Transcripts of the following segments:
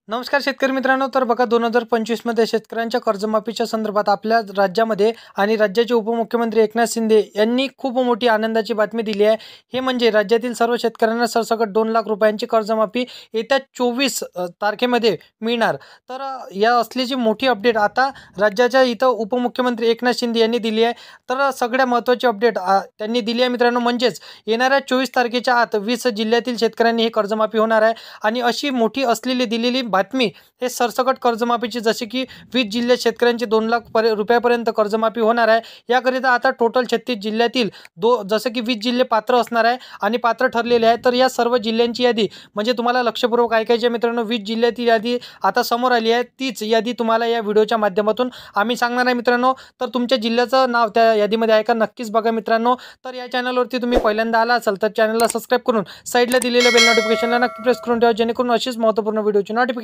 नमस्कार शेतकरी मित्रांनो. तर बघा 2025 मध्ये शेतकऱ्यांच्या कर्जमाफीच्या संदर्भात आपल्या राज्यामध्ये आणि राज्याचे उपमुख्यमंत्री एकनाथ शिंदे यांनी खूप मोठी आनंदाची बातमी दिली आहे. हे म्हणजे राज्यातील सर्व शेतकऱ्यांना सरसकट 2 लाख रुपयांची कर्जमाफी येत्या 24 तारखेमध्ये मिळणार. तर या असल्याची मोठी अपडेट आता राज्याच्या इथं उपमुख्यमंत्री एकनाथ शिंदे यांनी दिली आहे. तर सगळ्या महत्त्वाची अपडेट त्यांनी दिली आहे मित्रांनो. म्हणजेच येणाऱ्या 24 तारखेच्या आत 20 जिल्ह्यातील शेतकऱ्यांनी ही कर्जमाफी होणार आहे आणि अशी मोठी असलेली दिलेली बातमी हे सरसकट कर्जमाफीची, जसे की 20 जिल्ह्यात शेतकऱ्यांची 2 लाख रुपयापर्यंत कर्जमाफी होणार आहे. याकरिता आता टोटल 36 जिल्ह्यातील जसं की 20 जिल्हे पात्र असणार आहे आणि पात्र ठरलेले आहे. तर या सर्व जिल्ह्यांची यादी म्हणजे तुम्हाला लक्षपूर्वक ऐकायची आहे मित्रांनो. 20 जिल्ह्यातील यादी आता समोर आली आहे. तीच यादी तुम्हाला या व्हिडिओच्या माध्यमातून आम्ही सांगणार आहे मित्रांनो. तर तुमच्या जिल्ह्याचं नाव त्या यादीमध्ये आहे का नक्कीच बघा मित्रांनो. तर या चॅनलवरती तुम्ही पहिल्यांदा आला असाल तर चॅनलला सबस्क्राईब करून साईडला दिलेल्या बेल नोटिफिकेशनला नक्की प्रेस करून ठेवा, जेणेकरून अशीच महत्त्वपूर्ण व्हिडिओची नोटिफिकेशन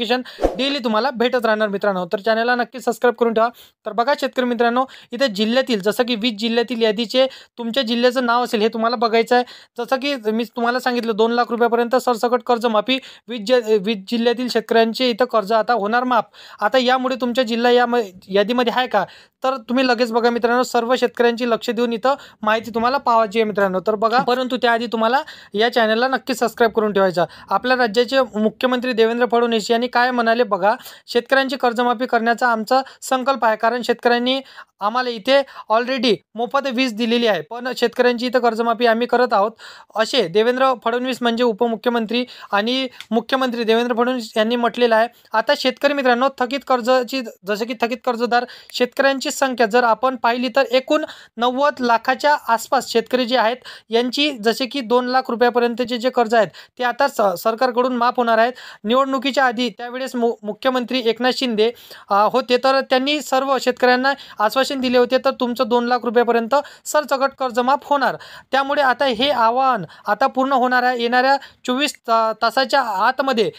डेली तुम्हाला भेटत राहणार मित्रांनो. तर चॅनलला नक्की सबस्क्राईब करून ठेवा. तर बघा शेतकरी मित्रांनो, इथे जिल्ह्यातील जसं की 20 जिल्ह्यातील यादीचे तुमच्या जिल्ह्याचं नाव असेल हे तुम्हाला बघायचं आहे. जसं की मी तुम्हाला सांगितलं 2 लाख रुपयापर्यंत सरसकट कर्जमाफी 20 जिल्ह्यातील शेतकऱ्यांचे इथं कर्ज आता होणार माफ. आता यामुळे तुमच्या जिल्हा या यादीमध्ये आहे का, तर तुम्ही लगेच बघा मित्रांनो. सर्व शेतकऱ्यांची लक्ष देऊन इथं माहिती तुम्हाला पाहायची आहे मित्रांनो. तर बघा, परंतु त्याआधी तुम्हाला या चॅनलला नक्की सबस्क्राईब करून ठेवायचा. आपल्या राज्याचे मुख्यमंत्री देवेंद्र फडणवीस यांनी काय म्हणाले बघा. शेतकऱ्यांची कर्जमाफी करण्याचा आमचा संकल्प आहे, कारण शेतकऱ्यांनी आम्हाला इथे ऑलरेडी मोफत वीज दिलेली आहे, पण शेतकऱ्यांची इथं कर्जमाफी आम्ही करत आहोत, असे देवेंद्र फडणवीस म्हणजे उपमुख्यमंत्री आणि मुख्यमंत्री देवेंद्र फडणवीस यांनी म्हटलेलं आहे. आता शेतकरी मित्रांनो, थकीत कर्जाची जसं की थकीत कर्जदार शेतकऱ्यांची संख्या जर आपण पाहिली तर एकूण 90 लाखाच्या आसपास शेतकरी जे आहेत यांची जसे की 2 लाख रुपयापर्यंतचे जे कर्ज आहेत ते आता सरकारकडून माफ होणार आहेत. निवडणुकीच्या आधी त्यावेळेस मुख्यमंत्री एकनाथ शिंदे होते, तर त्यांनी सर्व शेतकऱ्यांना आश्वासन दिले होते, तर तुमचं 2 लाख रुपयापर्यंत सरसकट कर्जमाफ होणार. त्यामुळे आता हे आवाहन आता पूर्ण होणार आहे. येणाऱ्या 24 तासाच्या आतमध्ये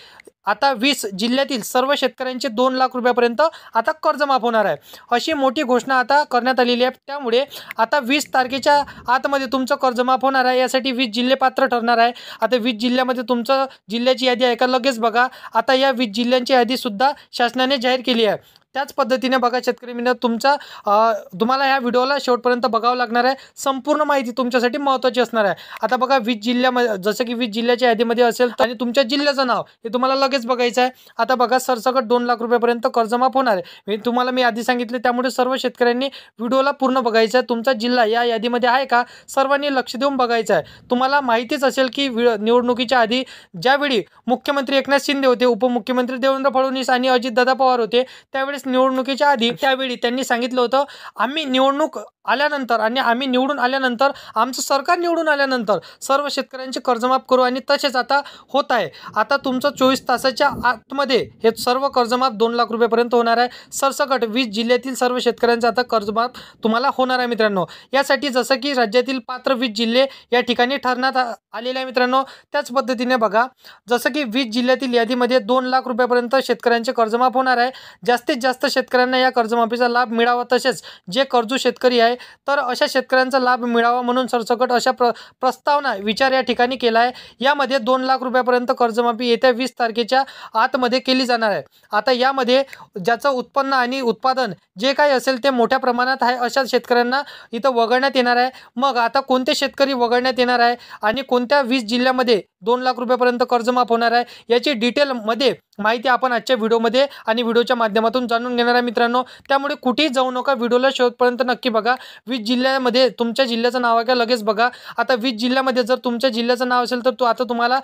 आता 20 जिल्ह्यातील सर्व शेतकऱ्यांचे 2 लाख रुपयापर्यंत आता कर्जमाफ होणार आहे, अशी मोठी घोषणा आता करण्यात आलेली आहे. त्यामुळे आता 20 तारखेच्या आतमध्ये तुमचं कर्जमाफ होणार आहे. यासाठी 20 जिल्हे पात्र ठरणार आहे. आता 20 जिल्ह्यामध्ये तुमचं जिल्ह्याची यादी आहे का, लगेच बघा. आता या 20 जिल्ह्यांची यादीसुद्धा शासनाने जाहीर केली आहे. त्याच पद्धतीने बघा शेतकरी मित्र, तुम्हाला ह्या व्हिडिओला शेवटपर्यंत बघावं लागणार आहे. संपूर्ण माहिती तुमच्यासाठी महत्त्वाची असणार आहे. आता बघा 20 जिल्ह्यामध्ये जसं की 20 जिल्ह्याच्या यादीमध्ये असेल आणि तुमच्या जिल्ह्याचं नाव हे तुम्हाला लगेच बघायचं आहे. आता बघा सरसकट 2 लाख रुपयापर्यंत कर्जमाफ होणार आहे. मी आधी सांगितले, त्यामुळे सर्व शेतकऱ्यांनी व्हिडिओला पूर्ण बघायचं आहे. तुमचा जिल्हा या यादीमध्ये आहे का, सर्वांनी लक्ष देऊन बघायचं आहे. तुम्हाला माहितीच असेल की निवडणुकीच्या आधी ज्यावेळी मुख्यमंत्री एकनाथ शिंदे होते, उपमुख्यमंत्री देवेंद्र फडणवीस आणि अजितदादा पवार होते, त्यावेळेस निवडणुकीच्या आधी त्यावेळी त्यांनी सांगितलं होतं, आम्ही निवडणूक आल्यानंतर आणि आम्ही निवडून आल्यानंतर, आमचं सरकार निवडून आल्यानंतर सर्व शेतकऱ्यांचे कर्जमाफ करू, आणि तसेच आता होत आहे. आता तुमचं 24 तासाच्या आतमध्ये हे सर्व कर्जमाफ 2 लाख रुपयापर्यंत होणार आहे. सरसकट 20 जिल्ह्यातील सर्व शेतकऱ्यांचा आता कर्जमाफ तुम्हाला होणार आहे मित्रांनो. यासाठी जसं की राज्यातील पात्र 20 जिल्हे या ठिकाणी ठरण्यात आलेले आहे मित्रांनो. त्याच पद्धतीने बघा, जसं की 20 जिल्ह्यातील यादीमध्ये 2 लाख रुपयापर्यंत शेतकऱ्यांचे कर्जमाफ होणार आहे. जास्तीत जास्त शेतकऱ्यांना या कर्जमाफीचा लाभ मिळावा, तसेच जे कर्जू शेतकरी आहे तर अशा शेतकऱ्यांचा लाभ मिळावा म्हणून सरसकट अशा प्रस्तावना विचार या ठिकाणी केला आहे. यामध्ये 2 लाख रुपयापर्यंत कर्जमाफी येत्या 20 तारखेच्या आतमध्ये केली जाणार आहे. आता यामध्ये ज्याचं उत्पन्न आणि उत्पादन जे काही असेल ते मोठ्या प्रमाणात आहे अशा शेतकऱ्यांना इथं वगळण्यात येणार आहे. मग आता कोणते शेतकरी वगळण्यात येणार आहे आणि कोणत्या 20 जिल्ह्यामध्ये 2 लाख रुपयापर्यंत कर्जमाफ होणार आहे याची डिटेलमध्ये माहिती आपण आजच्या व्हिडिओमध्ये आणि व्हिडिओच्या माध्यमातून जाणून घेणार आहे मित्रांनो. त्यामुळे कुठेही जाऊ नका, व्हिडिओला शेवटपर्यंत नक्की बघा. 20 जिल्ह्यामध्ये तुमच्या जिल्ह्याचं नाव आहे का, लगेच बघा. आता 20 जिल्ह्यामध्ये जर तुमच्या जिल्ह्याचं नाव असेल तर आता तुम्हाला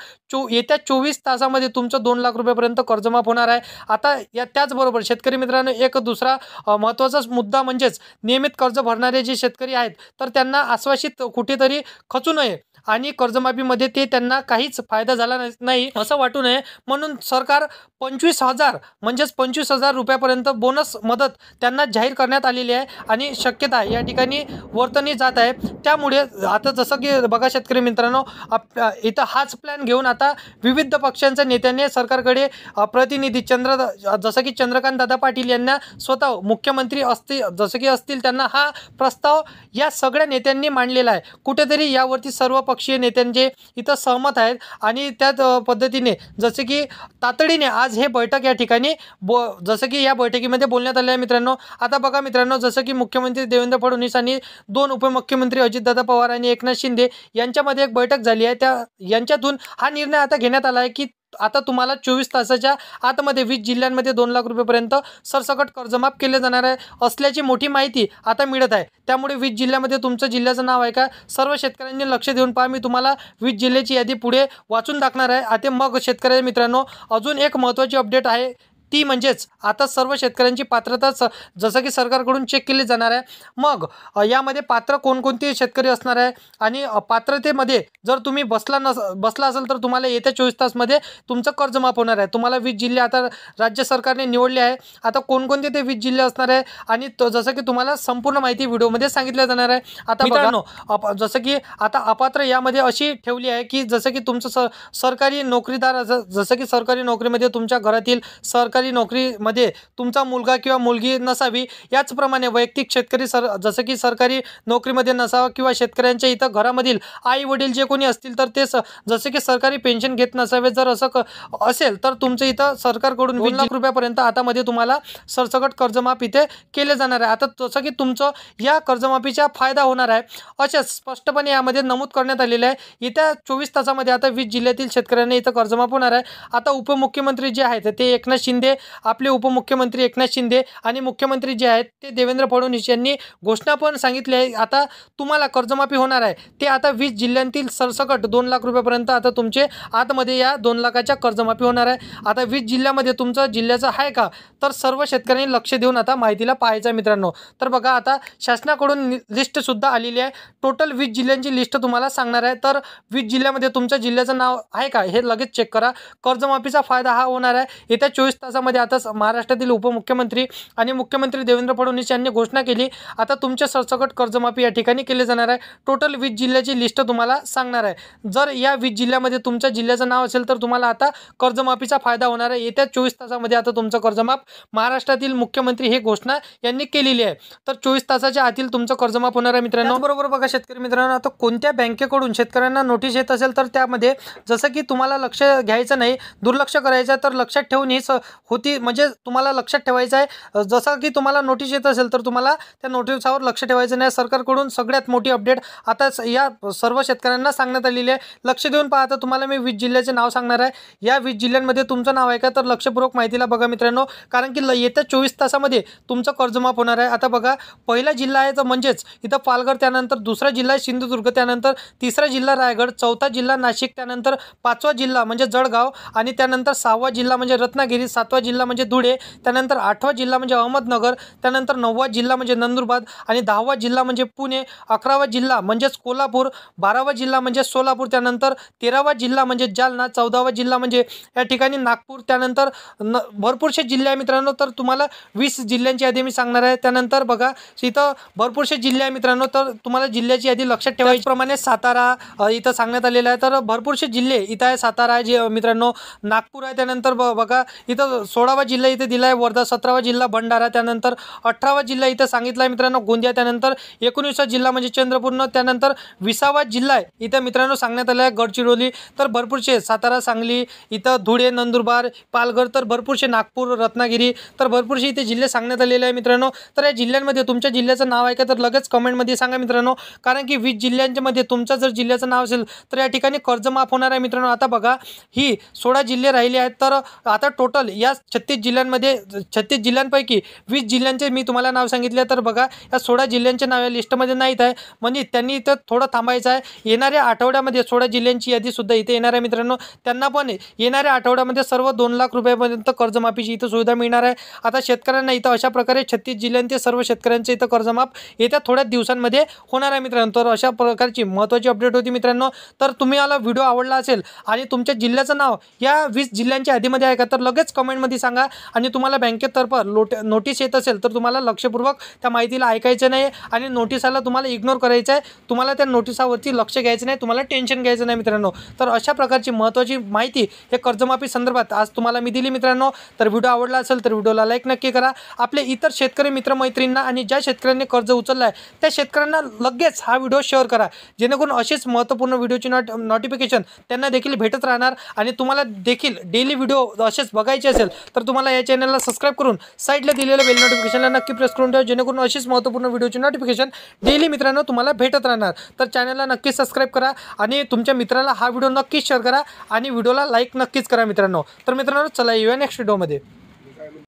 येत्या 24 तासामध्ये तुमचं 2 लाख रुपयापर्यंत कर्जमाफ होणार आहे. आता त्याचबरोबर शेतकरी मित्रांनो, एक दुसरा महत्त्वाचा मुद्दा म्हणजेच नियमित कर्ज भरणारे जे शेतकरी आहेत तर त्यांना आश्वासित कुठेतरी खचू नये आणि कर्जमाफीमध्ये त्यांना काहीच फायदा झाला नाही असं वाटू नये म्हणून सरकार 25,000 म्हणजेच 25,000 रुपयापर्यंत बोनस मदत त्यांना जाहीर करण्यात आलेली आहे आणि शक्यता या ठिकाणी वर्तवली जात आहे. त्यामुळे आता जसं की बघा शेतकरी मित्रांनो, इथं हाच प्लॅन घेऊन आता विविध पक्षांच्या नेत्यांनी सरकारकडे प्रतिनिधी जसं की चंद्रकांत दादा पाटील यांना स्वतः मुख्यमंत्री असतील त्यांना हा प्रस्ताव या सगळ्या नेत्यांनी मांडलेला आहे. कुठेतरी यावरती सर्व सर्वपक्षीय नेत्यांचे इथं सहमत आहेत आणि त्याच पद्धतीने जसे की तातडीने आज हे बैठक या ठिकाणी जसं की या बैठकीमध्ये बोलण्यात आले आहे मित्रांनो. आता बघा मित्रांनो, जसं की मुख्यमंत्री देवेंद्र फडणवीस आणि 2 उपमुख्यमंत्री अजितदादा पवार आणि एकनाथ शिंदे यांच्यामध्ये एक बैठक झाली आहे. यांच्यातून हा निर्णय आता घेण्यात आला आहे की आता तुम्हाला 24 तासाच्या आतमध्ये 20 जिल्ह्यांमध्ये 2 लाख रुपयेपर्यंत सरसकट कर्जमाफ केले जाणार आहे असल्याची मोठी माहिती आता मिळत आहे. त्यामुळे 20 जिल्ह्यामध्ये तुमचं जिल्ह्याचं नाव आहे का, सर्व शेतकऱ्यांनी लक्ष देऊन पहा. मी तुम्हाला 20 जिल्ह्याची यादी पुढे वाचून दाखवणार आहे. आता मग शेतकरी मित्रांनो, अजून एक महत्त्वाची अपडेट आहे, ती म्हणजेच आता सर्व शेतकऱ्यांची पात्रता जसं की सरकारकडून चेक केली जाणार आहे. मग यामध्ये पात्र कोणकोणते शेतकरी असणार आहे आणि पात्रतेमध्ये जर तुम्ही बसला असेल तर तुम्हाला येत्या 24 तासमध्ये तुमचं कर्ज माफ होणार आहे. तुम्हाला 20 जिल्हे आता राज्य सरकारने निवडले आहे. आता कोणकोणते ते 20 जिल्हे असणार आहे आणि जसं की तुम्हाला संपूर्ण माहिती व्हिडिओमध्ये सांगितलं जाणार आहे. आता मित्रांनो, जसं की आता अपात्र यामध्ये अशी ठेवली आहे की जसं की तुमचं सरकारी नोकरीदार, जसं की सरकारी नोकरीमध्ये तुमच्या घरातील सरकारी नोकरीमध्ये तुमचा मुलगा किंवा मुलगी नसावी. याचप्रमाणे वैयक्तिक शेतकरी जसं की सरकारी नोकरीमध्ये नसावा किंवा शेतकऱ्यांच्या इथं घरामधील आई वडील जे कोणी असतील तर ते जसे की सरकारी पेन्शन घेत नसावे. जर असं असेल तर तुमचं इथं सरकारकडून 20 लाख रुपयापर्यंत आतामध्ये तुम्हाला सरसकट कर्जमाफ इथे केले जाणार आहे. आता जसं की तुमचं या कर्जमाफीचा फायदा होणार आहे अशा स्पष्टपणे यामध्ये नमूद करण्यात आलेलं आहे. येत्या 24 तासामध्ये आता 20 जिल्ह्यातील शेतकऱ्यांना इथं कर्जमाफ होणार आहे. आता उपमुख्यमंत्री जे आहेत ते एकनाथ शिंदे, आपले उपमुख्यमंत्री एकनाथ शिंदे आणि मुख्यमंत्री जे आहेत ते देवेंद्र फडणवीस यांनी घोषणा पण सांगितली आहे. आता तुम्हाला कर्जमाफी होणार आहे ते आता 20 जिल्ह्यांतील सरसकट 2 लाख रुपयापर्यंत आता तुमचे आतमध्ये या 2 लाखाच्या कर्जमाफी होणार आहे. आता 20 जिल्ह्यामध्ये तुमचं जिल्ह्याचं आहे का, तर सर्व शेतकऱ्यांनी लक्ष देऊन आता माहितीला पाहायचं आहे मित्रांनो. तर बघा, आता शासनाकडून लिस्टसुद्धा आलेली आहे. टोटल 20 जिल्ह्यांची लिस्ट तुम्हाला सांगणार आहे. तर 20 जिल्ह्यामध्ये तुमच्या जिल्ह्याचं नाव आहे का हे लगेच चेक करा. कर्जमाफीचा फायदा हा होणार आहे येत्या 24 तासामध्ये. आता महाराष्ट्रातील उपमुख्यमंत्री आणि मुख्यमंत्री देवेंद्र फडणवीस यांनी घोषणा केली. आता तुमचे सरसकट कर्जमाफी या ठिकाणी केले जाणार आहे. टोटल 20 जिल्ह्याची लिस्ट तुम्हाला सांगणार आहे. जर या 20 जिल्ह्यामध्ये तुमच्या जिल्ह्याचं नाव असेल तर तुम्हाला आता कर्जमाफीचा फायदा होणार आहे. येत्या 24 तासामध्ये आता तुमचं कर्जमाफ महाराष्ट्रातील मुख्यमंत्री ही घोषणा यांनी केलेली आहे. तर 24 तासाच्या आतील तुमचं कर्जमाफ होणार आहे मित्रांनो. बरोबर बघा शेतकरी मित्रांनो, आता कोणत्या बँकेकडून शेतकऱ्यांना नोटीस येत असेल तर त्यामध्ये जसं की तुम्हाला लक्ष घ्यायचं नाही, दुर्लक्ष करायचं, तर लक्षात ठेवून ही होती म्हणजे तुम्हाला लक्षात ठेवायचं आहे. जसं की तुम्हाला नोटीस येत असेल तर तुम्हाला त्या नोटीसवर लक्ष ठेवायचं नाही. सरकारकडून सगळ्यात मोठी अपडेट आता या सर्व शेतकऱ्यांना सांगण्यात आलेली आहे. लक्ष देऊन पहा. आता तुम्हाला मी 20 जिल्ह्याचे नाव सांगणार आहे. या 20 जिल्ह्यांमध्ये तुमचं नाव आहे का, तर लक्षपूर्वक माहितीला बघा मित्रांनो, कारण की येत्या 24 तासामध्ये तुमचं कर्जमाफ होणार आहे. आता बघा, पहिला जिल्हा आहे तर म्हणजेच इथं पालघर, त्यानंतर दुसरा जिल्हा आहे सिंधुदुर्ग, त्यानंतर तिसरा जिल्हा रायगड, चौथा जिल्हा नाशिक, त्यानंतर 5वा जिल्हा म्हणजे जळगाव आणि त्यानंतर 6वा जिल्हा म्हणजे रत्नागिरी, 7वा जिल्हा म्हणजे धुळे, त्यानंतर 8वा जिल्हा म्हणजे अहमदनगर, त्यानंतर 9वा जिल्हा म्हणजे नंदुरबार आणि 10वा जिल्हा म्हणजे पुणे, 11वा जिल्हा म्हणजेच कोल्हापूर, 12वा जिल्हा म्हणजे सोलापूर, त्यानंतर 13वा जिल्हा म्हणजे जालना, 14वा जिल्हा म्हणजे या ठिकाणी नागपूर. त्यानंतर भरपूरसे जिल्हे आहे मित्रांनो. तर तुम्हाला 20 जिल्ह्यांची यादी मी सांगणार आहे. त्यानंतर बघा, इथं भरपूरसे जिल्हे आहे मित्रांनो, तर तुम्हाला जिल्ह्याची यादी लक्षात ठेवायची. प्रमाणे सातारा इथं सांगण्यात आलेलं आहे. तर भरपूरसे जिल्हे इथं आहे. सातारा आहे जे मित्रांनो, नागपूर आहे, त्यानंतर बघा इथं 16वा जिल्हा इथे दिला आहे वर्धा, 17वा जिल्हा भंडारा, त्यानंतर 18वा जिल्हा इथं सांगितला आहे मित्रांनो गोंदिया, त्यानंतर 19वा जिल्हा म्हणजे चंद्रपूर, त्यानंतर 20वा जिल्हा इथं मित्रांनो सांगण्यात आला आहे गडचिरोली. तर भरपूरसे सातारा, सांगली, इथं धुळे, नंदुरबार, पालघर, तर भरपूरसे नागपूर, रत्नागिरी, तर भरपूरसे इथे जिल्हे सांगण्यात आलेले आहे मित्रांनो. तर या जिल्ह्यांमध्ये तुमच्या जिल्ह्याचं नाव आहे का, तर लगेच कमेंटमध्ये सांगा मित्रांनो, कारण की 20 जिल्ह्यांमध्ये तुमचं जर जिल्ह्याचं नाव असेल तर या ठिकाणी कर्जमाफ होणार आहे मित्रांनो. आता बघा, ही 16 जिल्हे राहिले आहेत. तर आता टोटल या 36 जिल्ह्यांपैकी 20 जिल्ह्यांचे मी तुम्हाला नाव सांगितले. तर बघा, या 16 जिल्ह्यांचे नाव या लिस्टमध्ये नाहीत आहे, म्हणजे त्यांनी इथं थोडं थांबायचं आहे. येणाऱ्या आठवड्यामध्ये 16 जिल्ह्यांची यादीसुद्धा इथे येणार आहे मित्रांनो. त्यांना पण येणाऱ्या आठवड्यामध्ये सर्व 2 लाख रुपयापर्यंत कर्जमाफीची इथं सुविधा मिळणार आहे. आता शेतकऱ्यांना इथं अशा प्रकारे 36 जिल्ह्यांचे सर्व शेतकऱ्यांचे इथं कर्जमाफ येत्या थोड्याच दिवसांमध्ये होणार आहे मित्रांनो. तर अशा प्रकारची महत्त्वाची अपडेट होती मित्रांनो. तर तुम्हाला व्हिडिओ आवडला असेल आणि तुमच्या जिल्ह्याचं नाव या 20 जिल्ह्यांच्या यादीमध्ये आहे का, तर लगेच कमेंटमध्ये कमेंटमध्ये सांगा. आणि तुम्हाला बँकेतर्फे नोटीस येत असेल तर तुम्हाला लक्षपूर्वक त्या माहितीला ऐकायचं नाही आणि नोटिसाला तुम्हाला इग्नोर करायचं आहे. तुम्हाला त्या नोटिसावरती लक्ष घ्यायचं नाही, तुम्हाला टेन्शन घ्यायचं नाही मित्रांनो. तर अशा प्रकारची महत्त्वाची माहिती हे कर्जमाफी संदर्भात आज तुम्हाला मी दिली मित्रांनो. तर व्हिडिओ आवडला असेल तर व्हिडिओला लाईक नक्की करा. आपले इतर शेतकरी मित्रमैत्रिणींना आणि ज्या शेतकऱ्यांनी कर्ज उचललं आहे त्या शेतकऱ्यांना लगेच हा व्हिडिओ शेअर करा, जेणेकरून अशीच महत्त्वपूर्ण व्हिडिओची नोटिफिकेशन त्यांना देखील भेटत राहणार. आणि तुम्हाला देखील डेली व्हिडिओ असेच बघायचे असेल तर तुम्हाला या चॅनलला सबस्क्राईब करून साईडला दिलेल्या बेल नोटिफिकेशनला नक्की प्रेस करून ठेवा, जेणेकरून अशीच महत्त्वपूर्ण व्हिडिओची नोटिफिकेशन डेली मित्रांनो तुम्हाला भेटत राहणार. तर चॅनलला नक्की सबस्क्राईब करा आणि तुमच्या मित्राला हा व्हिडिओ नक्कीच शेअर करा आणि व्हिडिओला लाईक नक्कीच करा मित्रांनो. तर मित्रांनो चला येऊया नेक्स्ट व्हिडिओमध्ये.